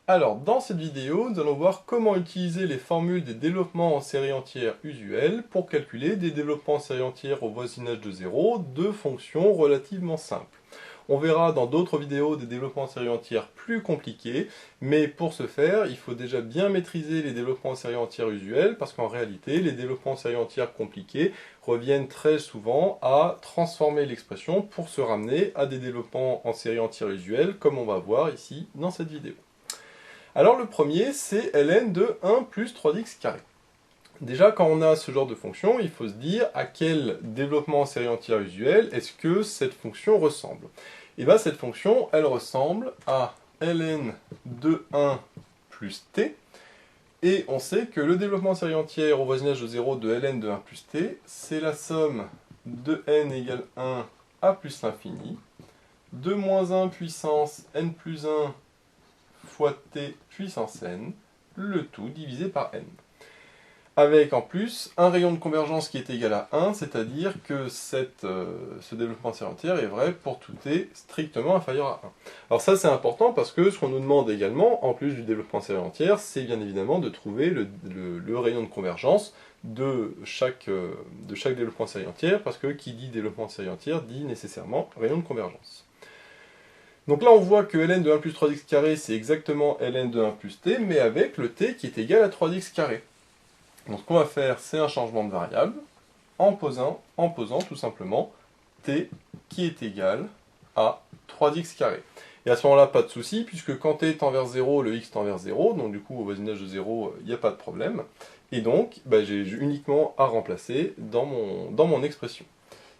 Alors, dans cette vidéo, nous allons voir comment utiliser les formules des développements en série entière usuels pour calculer des développements en série entière au voisinage de 0 de fonctions relativement simples. On verra dans d'autres vidéos des développements en série entière plus compliqués, mais pour ce faire, il faut déjà bien maîtriser les développements en série entière usuels, parce qu'en réalité, les développements en série entière compliqués reviennent très souvent à transformer l'expression pour se ramener à des développements en série entière usuels, comme on va voir ici dans cette vidéo. Alors le premier, c'est ln de 1 plus 3x carré. Déjà, quand on a ce genre de fonction, il faut se dire à quel développement en série entière usuel est-ce que cette fonction ressemble. Et bien cette fonction, elle ressemble à ln de 1 plus t, et on sait que le développement en série entière au voisinage de 0 de ln de 1 plus t, c'est la somme de n égale 1 à plus l'infini, de moins 1 puissance n plus 1 fois t puissance n, le tout divisé par n. Avec en plus un rayon de convergence qui est égal à 1, c'est-à-dire que ce développement en série entière est vrai pour tout t strictement inférieur à 1. Alors ça c'est important parce que ce qu'on nous demande également, en plus du développement en série entière, c'est bien évidemment de trouver le rayon de convergence de chaque développement en série entière, parce que qui dit développement en série entière dit nécessairement rayon de convergence. Donc là on voit que ln de 1 plus 3x carré c'est exactement ln de 1 plus t, mais avec le t qui est égal à 3x carré. Donc ce qu'on va faire c'est un changement de variable en posant tout simplement t qui est égal à 3x carré. Et à ce moment-là, pas de souci, puisque quand t tend vers 0, le x tend vers 0, donc du coup au voisinage de 0, il n'y a pas de problème. Et donc j'ai uniquement à remplacer dans mon expression.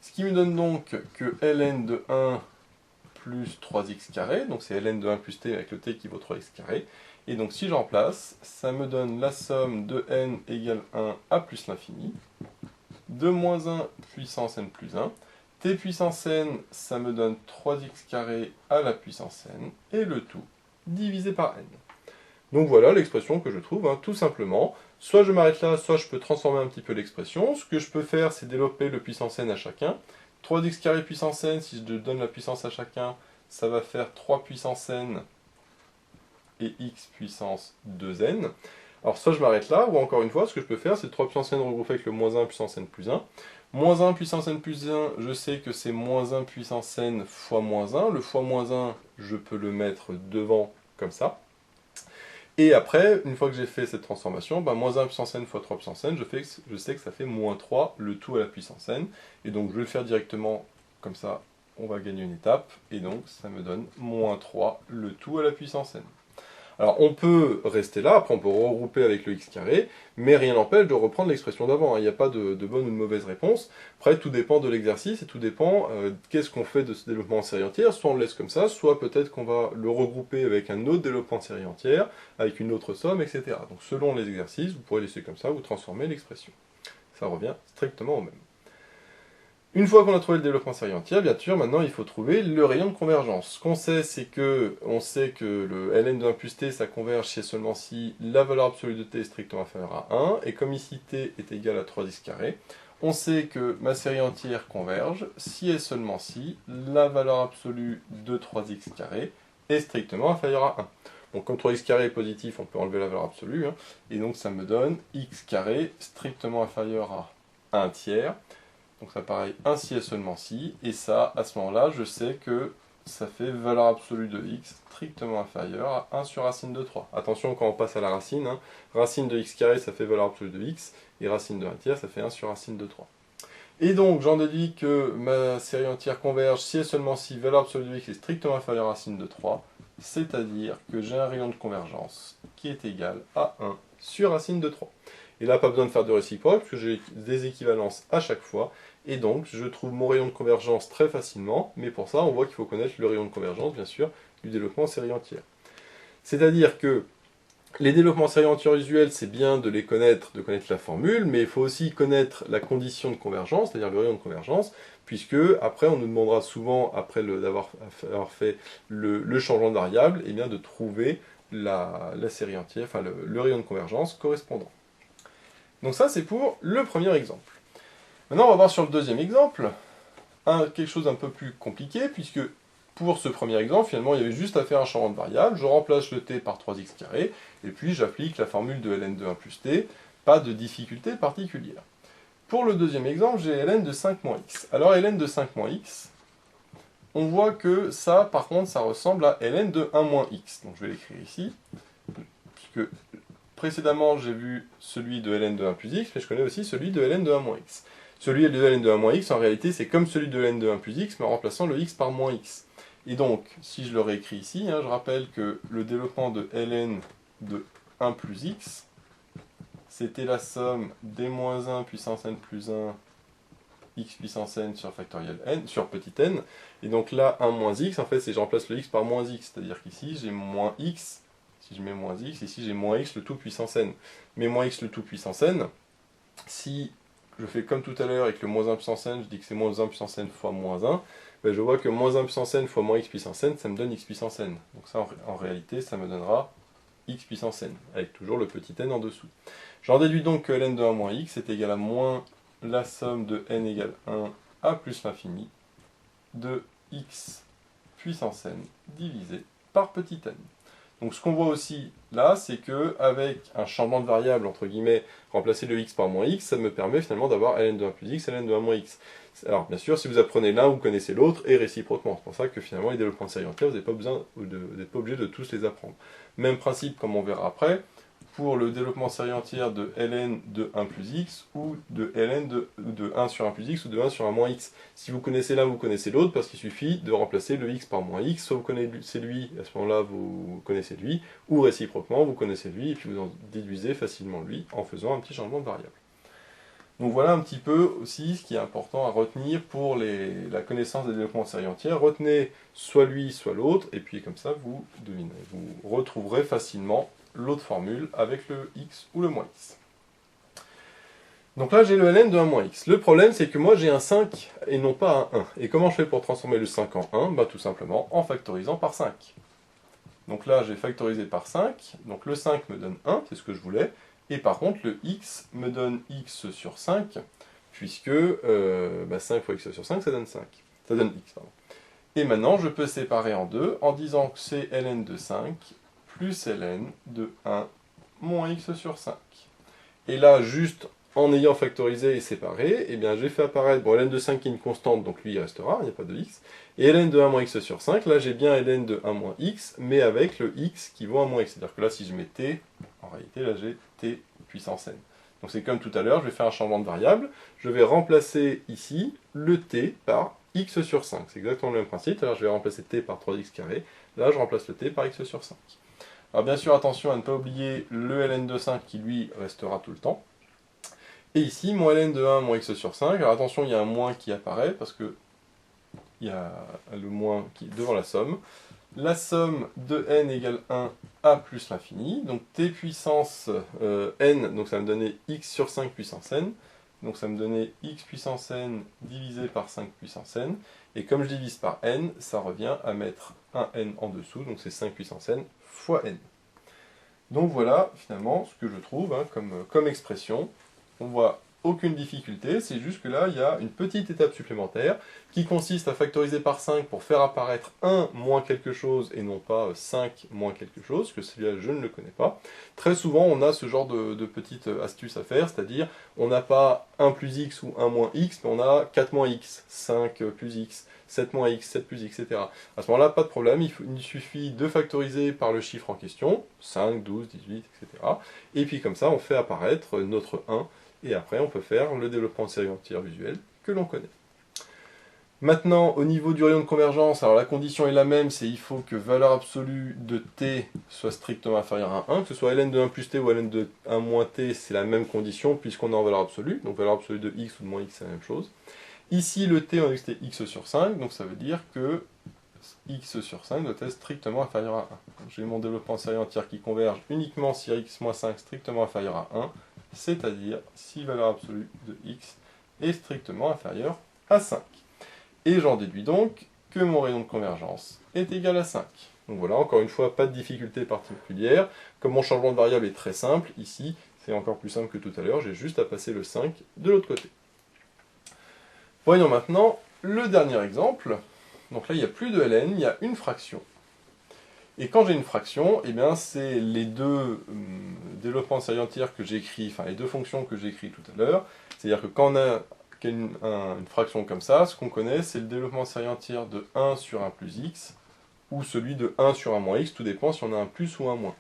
Ce qui me donne donc que ln de 1 plus 3x carré, donc c'est ln de 1 plus t avec le t qui vaut 3x carré, et donc si je remplace, ça me donne la somme de n égale 1 à plus l'infini, de moins 1 puissance n plus 1, t puissance n, ça me donne 3x carré à la puissance n, et le tout divisé par n. Donc voilà l'expression que je trouve, tout simplement. Soit je m'arrête là, soit je peux transformer un petit peu l'expression. Ce que je peux faire, c'est développer le puissance n à chacun. 3x carré puissance n, si je donne la puissance à chacun, ça va faire 3 puissance n et x puissance 2n. Alors soit je m'arrête là, ou encore une fois, ce que je peux faire, c'est 3 puissance n regroupé avec le moins 1 puissance n plus 1. Moins 1 puissance n plus 1, je sais que c'est moins 1 puissance n fois moins 1. Le fois moins 1, je peux le mettre devant, comme ça. Et après, une fois que j'ai fait cette transformation, moins 1 puissance n fois 3 puissance n, je sais que ça fait moins 3, le tout à la puissance n. Et donc je vais le faire directement, comme ça, on va gagner une étape. Et donc ça me donne moins 3, le tout à la puissance n. Alors on peut rester là, après on peut regrouper avec le x carré, mais rien n'empêche de reprendre l'expression d'avant. Il n'y a pas de bonne ou de mauvaise réponse. Après tout dépend de l'exercice et tout dépend qu'est-ce qu'on fait de ce développement en série entière. Soit on le laisse comme ça, soit peut-être qu'on va le regrouper avec un autre développement en série entière, avec une autre somme, etc. Donc selon les exercices, vous pourrez laisser comme ça ou transformer l'expression. Ça revient strictement au même. Une fois qu'on a trouvé le développement en série entière, bien sûr, maintenant il faut trouver le rayon de convergence. Ce qu'on sait, c'est que on sait que le ln de 1 plus t, ça converge si et seulement si la valeur absolue de t est strictement inférieure à 1, et comme ici t est égal à 3x carré, on sait que ma série entière converge si et seulement si la valeur absolue de 3x carré est strictement inférieure à 1. Donc comme 3x carré est positif, on peut enlever la valeur absolue, et donc ça me donne x carré strictement inférieur à 1 tiers. Donc ça pareil, un si et seulement si, et ça, à ce moment-là, je sais que ça fait valeur absolue de x strictement inférieure à 1 sur racine de 3. Attention quand on passe à la racine, racine de x carré ça fait valeur absolue de x, et racine de 1 tiers ça fait 1 sur racine de 3. Et donc j'en déduis que ma série entière converge si et seulement si valeur absolue de x est strictement inférieure à racine de 3, c'est-à-dire que j'ai un rayon de convergence qui est égal à 1 sur racine de 3. Et là, pas besoin de faire de réciproque, puisque j'ai des équivalences à chaque fois, et donc je trouve mon rayon de convergence très facilement, mais pour ça, on voit qu'il faut connaître le rayon de convergence, bien sûr, du développement en série entière. C'est-à-dire que les développements en série entière usuels, c'est bien de les connaître, de connaître la formule, mais il faut aussi connaître la condition de convergence, c'est-à-dire le rayon de convergence, puisque après on nous demandera souvent, après d'avoir fait le changement de variable, eh bien, de trouver la série entière, enfin le rayon de convergence correspondant. Donc ça c'est pour le premier exemple. Maintenant on va voir sur le deuxième exemple, quelque chose un peu plus compliqué, puisque pour ce premier exemple, finalement, il y avait juste à faire un changement de variable, je remplace le t par 3x², et puis j'applique la formule de ln de 1 plus t, pas de difficulté particulière. Pour le deuxième exemple, j'ai ln de 5 moins x. Alors ln de 5 moins x, on voit que ça, par contre, ça ressemble à ln de 1 moins x. Donc je vais l'écrire ici, puisque précédemment j'ai vu celui de ln de 1 plus x, mais je connais aussi celui de ln de 1 moins x. Celui de ln de 1 moins x, en réalité, c'est comme celui de ln de 1 plus x, mais en remplaçant le x par moins x. Et donc, si je le réécris ici, je rappelle que le développement de ln de 1 plus x, c'était la somme des moins 1 puissance n plus 1 x puissance n sur factoriel n, sur petit n. Et donc là, 1 moins x, en fait, c'est je remplace le x par moins x. C'est-à-dire qu'ici, j'ai moins x, si je mets moins x, ici j'ai moins x le tout puissance n. Mais moins x le tout puissance n, si je fais comme tout à l'heure avec le moins 1 puissance n, je dis que c'est moins 1 puissance n fois moins 1, ben je vois que moins 1 puissance n fois moins x puissance n, ça me donne x puissance n. Donc ça, en réalité, ça me donnera x puissance n, avec toujours le petit n en dessous. J'en déduis donc que ln de 1 moins x est égal à moins la somme de n égale 1 à plus l'infini de x puissance n divisé par petit n. Donc ce qu'on voit aussi là, c'est que avec un changement de variable, entre guillemets, remplacer le x par moins x, ça me permet finalement d'avoir ln de 1 plus x, ln de 1 moins x. Alors bien sûr, si vous apprenez l'un, vous connaissez l'autre, et réciproquement. C'est pour ça que finalement, les développements de série entière, vous n'êtes pas obligé de tous les apprendre. Même principe, comme on verra après, pour le développement série entière de ln de 1 plus x, ou de ln de 1 sur 1 plus x, ou de 1 sur 1 moins x. Si vous connaissez l'un, vous connaissez l'autre, parce qu'il suffit de remplacer le x par moins x, soit vous connaissez lui, à ce moment-là, vous connaissez lui, ou réciproquement, vous connaissez lui, et puis vous en déduisez facilement lui, en faisant un petit changement de variable. Donc voilà un petit peu aussi ce qui est important à retenir pour la connaissance des développements de série entière. Retenez soit lui, soit l'autre, et puis comme ça, vous devinerez, vous retrouverez facilement l'autre formule avec le x ou le moins x. Donc là, j'ai le ln de 1 moins x. Le problème, c'est que moi, j'ai un 5 et non pas un 1. Et comment je fais pour transformer le 5 en 1 ? Bah, tout simplement en factorisant par 5. Donc là, j'ai factorisé par 5. Donc le 5 me donne 1, c'est ce que je voulais. Et par contre, le x me donne x sur 5, puisque 5 fois x sur 5, ça donne 5. Ça donne x, pardon. Et maintenant, je peux séparer en deux en disant que c'est ln de 5 plus ln de 1 moins x sur 5. Et là, juste en ayant factorisé et séparé, eh bien, j'ai fait apparaître, bon, ln de 5 qui est une constante, donc lui il restera, il n'y a pas de x. Et ln de 1 moins x sur 5, là j'ai bien ln de 1 moins x, mais avec le x qui vaut 1 moins x. C'est-à-dire que là, si je mets t, en réalité, là j'ai t puissance n. Donc c'est comme tout à l'heure, je vais faire un changement de variable, je vais remplacer ici le t par x sur 5. C'est exactement le même principe, alors je vais remplacer t par 3x², là je remplace le t par x sur 5. Alors bien sûr, attention à ne pas oublier le ln de 5 qui lui restera tout le temps. Et ici, mon ln de 1 moins x sur 5. Alors attention, il y a un moins qui apparaît parce que il y a le moins qui est devant la somme. La somme de n égale 1 à plus l'infini. Donc t puissance n, donc ça va me donner x sur 5 puissance n. Donc ça me donnait x puissance n divisé par 5 puissance n. Et comme je divise par n, ça revient à mettre un n en dessous. Donc c'est 5 puissance n fois n. Donc voilà finalement ce que je trouve comme expression. On voit aucune difficulté, c'est juste que là il y a une petite étape supplémentaire qui consiste à factoriser par 5 pour faire apparaître 1 moins quelque chose et non pas 5 moins quelque chose, que celui-là je ne le connais pas. Très souvent on a ce genre de petite astuce à faire, c'est-à-dire on n'a pas 1 plus x ou 1 moins x, mais on a 4 moins x, 5 plus x, 7 moins x, 7 plus x, etc. À ce moment-là, pas de problème, il suffit de factoriser par le chiffre en question, 5, 12, 18, etc. Et puis comme ça, on fait apparaître notre 1, et après on peut faire le développement de série entière visuelle que l'on connaît. Maintenant, au niveau du rayon de convergence, alors la condition est la même, c'est il faut que valeur absolue de t soit strictement inférieure à 1, que ce soit ln de 1 plus t ou ln de 1 moins t, c'est la même condition puisqu'on est en valeur absolue, donc valeur absolue de x ou de moins x, c'est la même chose. Ici, le t, on a vu que c'était x sur 5, donc ça veut dire que x sur 5 doit être strictement inférieur à 1. J'ai mon développement de série entière qui converge uniquement si x moins 5 strictement inférieur à 1, c'est-à-dire si valeur absolue de x est strictement inférieure à 5. Et j'en déduis donc que mon rayon de convergence est égal à 5. Donc voilà, encore une fois, pas de difficulté particulière. Comme mon changement de variable est très simple, ici, c'est encore plus simple que tout à l'heure, j'ai juste à passer le 5 de l'autre côté. Voyons maintenant le dernier exemple. Donc là, il n'y a plus de ln, il y a une fraction. Et quand j'ai une fraction, eh bien, c'est les deux développements de série entière que j'ai écrits, enfin les deux fonctions que j'ai écrites tout à l'heure. C'est-à-dire que quand on a une fraction comme ça, ce qu'on connaît, c'est le développement de série entière de 1 sur 1 plus x, ou celui de 1 sur 1 moins x, tout dépend si on a un plus ou un moins.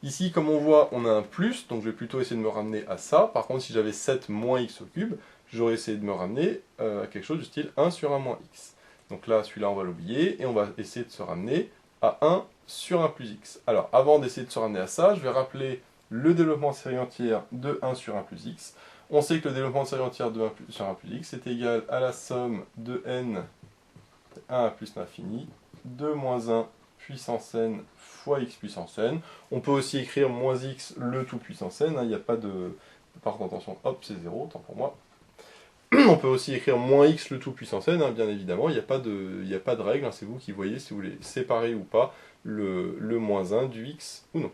Ici, comme on voit, on a un plus, donc je vais plutôt essayer de me ramener à ça. Par contre, si j'avais 7 moins x au cube, j'aurais essayé de me ramener à quelque chose du style 1 sur 1 moins x. Donc là, celui-là, on va l'oublier, et on va essayer de se ramener à 1 sur 1 plus x. Alors, avant d'essayer de se ramener à ça, je vais rappeler le développement de série entière de 1 sur 1 plus x. On sait que le développement de série entière de 1 sur 1 plus x est égal à la somme de n, 1 à plus l'infini, de moins 1 puissance n fois x puissance n. On peut aussi écrire moins x le tout puissance n, il n'y a pas de... Par contre, attention, hop, c'est 0, tant pour moi. On peut aussi écrire moins x le tout puissance n, bien évidemment, il n'y a pas de règle, c'est vous qui voyez si vous voulez séparer ou pas le moins 1 du x ou non.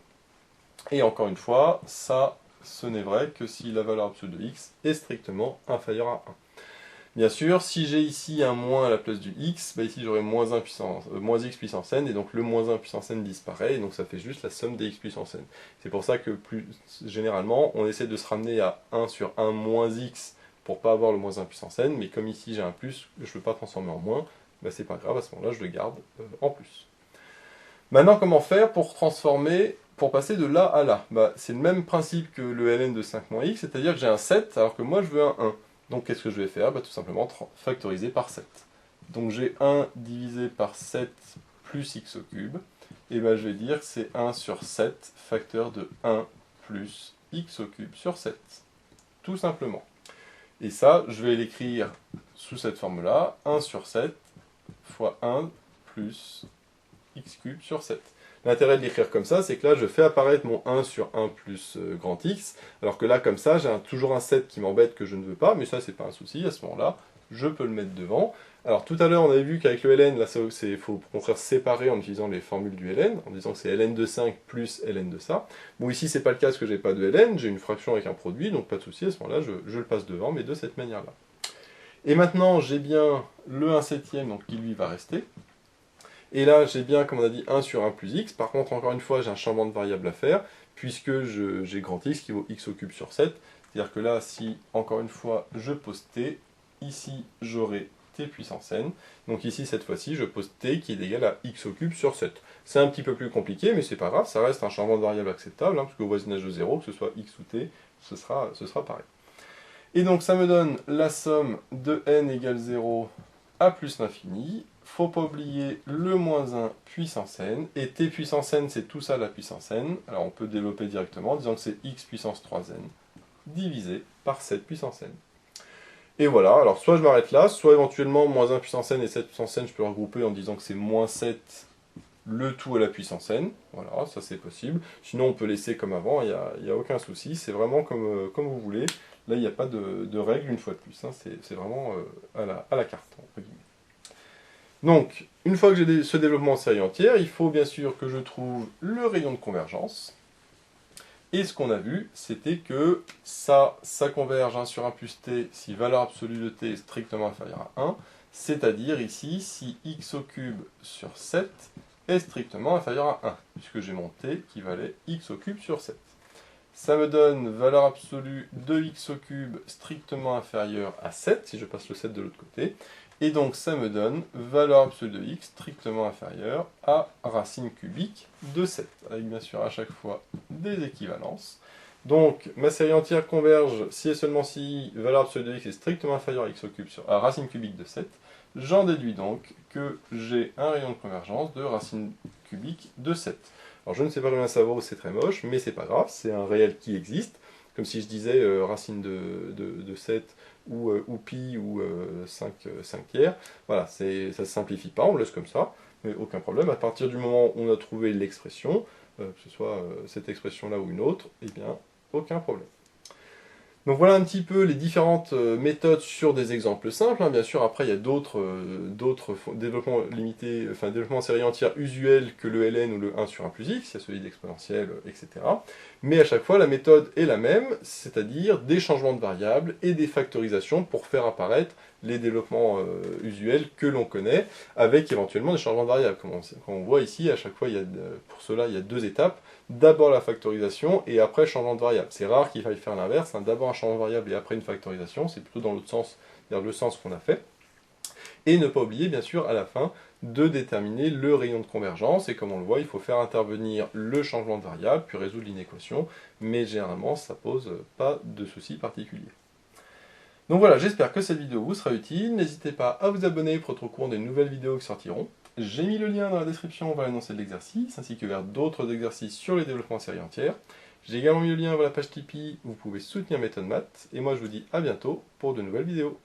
Et encore une fois, ça, ce n'est vrai que si la valeur absolue de x est strictement inférieure à 1. Bien sûr, si j'ai ici un moins à la place du x, bah ici j'aurai moins x puissance n, et donc le moins 1 puissance n disparaît, et donc ça fait juste la somme des x puissance n. C'est pour ça que plus généralement, on essaie de se ramener à 1 sur 1 moins x pour pas avoir le moins 1 puissance n, mais comme ici j'ai un plus, je ne veux pas transformer en moins, bah c'est pas grave, à ce moment-là je le garde en plus. Maintenant, comment faire pour transformer, pour passer de là à là? Bah, c'est le même principe que le ln de 5 moins x, c'est-à-dire que j'ai un 7 alors que moi je veux un 1. Donc qu'est-ce que je vais faire? Bah, tout simplement factoriser par 7. Donc j'ai 1 divisé par 7 plus x au cube, et bah, je vais dire que c'est 1 sur 7 facteur de 1 plus x au cube sur 7. Tout simplement. Et ça, je vais l'écrire sous cette forme-là, 1 sur 7 fois 1 plus x cube sur 7. L'intérêt de l'écrire comme ça, c'est que là, je fais apparaître mon 1 sur 1 plus grand X, alors que là, comme ça, j'ai toujours un 7 qui m'embête que je ne veux pas, mais ça, c'est pas un souci, à ce moment-là, je peux le mettre devant. Alors, tout à l'heure, on avait vu qu'avec le ln, là, il faut au contraire séparer en utilisant les formules du ln, en disant que c'est ln de 5 plus ln de ça. Bon, ici, c'est pas le cas parce que j'ai pas de ln, j'ai une fraction avec un produit, donc pas de souci, à ce moment-là, je le passe devant, mais de cette manière-là. Et maintenant, j'ai bien le 1/7, donc qui lui va rester. Et là, j'ai bien, comme on a dit, 1 sur 1 plus x. Par contre, encore une fois, j'ai un changement de variable à faire, puisque j'ai grand x qui vaut x au cube sur 7. C'est-à-dire que là, si, encore une fois, je pose t, ici, j'aurai t puissance n. Donc ici, cette fois-ci, je pose t qui est égal à x au cube sur 7. C'est un petit peu plus compliqué, mais c'est pas grave, ça reste un changement de variable acceptable, parce qu'au voisinage de 0, que ce soit x ou t, ce sera pareil. Et donc, ça me donne la somme de n égale 0 à plus l'infini. Faut pas oublier le moins 1 puissance n, et t puissance n, c'est tout ça la puissance n. Alors on peut développer directement en disant que c'est x puissance 3n divisé par 7 puissance n. Et voilà, alors soit je m'arrête là, soit éventuellement moins 1 puissance n et 7 puissance n, je peux regrouper en disant que c'est moins 7 le tout à la puissance n. Voilà, ça c'est possible. Sinon on peut laisser comme avant, il n'y a aucun souci, c'est vraiment comme vous voulez. Là il n'y a pas de règle une fois de plus, hein. C'est vraiment à la carte, entre guillemets. Donc, une fois que j'ai ce développement en série entière, il faut bien sûr que je trouve le rayon de convergence. Et ce qu'on a vu, c'était que ça converge 1 sur 1 plus t si valeur absolue de t est strictement inférieure à 1, c'est-à-dire ici si x au cube sur 7 est strictement inférieur à 1, puisque j'ai mon t qui valait x au cube sur 7. Ça me donne valeur absolue de x au cube strictement inférieure à 7, si je passe le 7 de l'autre côté. Et donc ça me donne valeur absolue de x strictement inférieure à racine cubique de 7, avec bien sûr à chaque fois des équivalences. Donc ma série entière converge si et seulement si valeur absolue de x est strictement inférieure à x au cube à racine cubique de 7. J'en déduis donc que j'ai un rayon de convergence de racine cubique de 7. Alors je ne sais pas combien ça vaut, c'est très moche, mais c'est pas grave, c'est un réel qui existe. Comme si je disais racine de 7 ou pi ou 5 tiers. Voilà, ça ne se simplifie pas, on le laisse comme ça, mais aucun problème. À partir du moment où on a trouvé l'expression, que ce soit cette expression-là ou une autre, eh bien, aucun problème. Donc voilà un petit peu les différentes méthodes sur des exemples simples. Bien sûr, après, il y a d'autres développements limités, enfin développements en série entière usuels que le ln ou le 1 sur 1 plus x, il y a celui d'exponentielle, etc. Mais à chaque fois, la méthode est la même, c'est-à-dire des changements de variables et des factorisations pour faire apparaître les développements usuels que l'on connaît, avec éventuellement des changements de variables. Comme on voit ici, à chaque fois, pour cela, il y a deux étapes. D'abord la factorisation et après le changement de variable. C'est rare qu'il faille faire l'inverse, hein. D'abord un changement de variable et après une factorisation, c'est plutôt dans l'autre sens, vers le sens qu'on a fait. Et ne pas oublier, bien sûr, à la fin, de déterminer le rayon de convergence. Et comme on le voit, il faut faire intervenir le changement de variable, puis résoudre l'inéquation. Mais généralement, ça pose pas de soucis particuliers. Donc voilà, j'espère que cette vidéo vous sera utile. N'hésitez pas à vous abonner pour être au courant des nouvelles vidéos qui sortiront. J'ai mis le lien dans la description vers l'énoncé de l'exercice, ainsi que vers d'autres exercices sur les développements en série entière. J'ai également mis le lien vers la page Tipeee où vous pouvez soutenir Méthode Math. Et moi, je vous dis à bientôt pour de nouvelles vidéos.